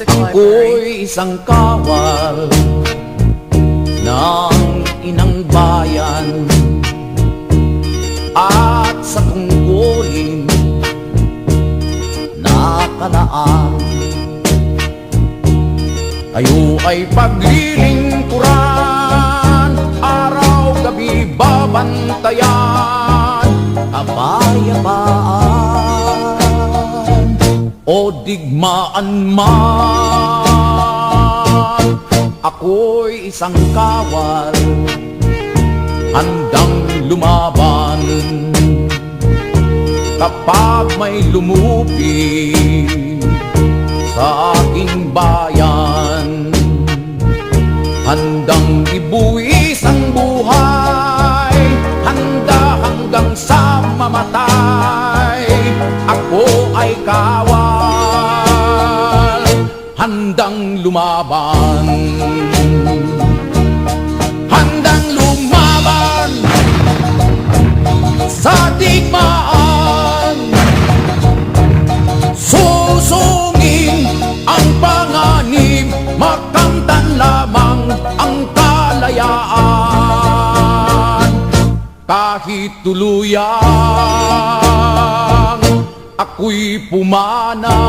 Music Library. Ako'y isang kawal ng inang bayan, at sa tungkulin nakalaan, tayo ay paglilingkuran, araw-gabi babantayan, kapayapaan o digmaan man. Ako'y isang kawal, handang lumaban kapag may lumupi sa aking bayan. Handang ibuwis ang buhay, handa hanggang sa mamatay. Ako ay kawal, handang lumaban. Handang lumaban sa digmaan, susungin ang panganib, makamtan lamang ang kalayaan. Kahit tuluyang ako'y pumana,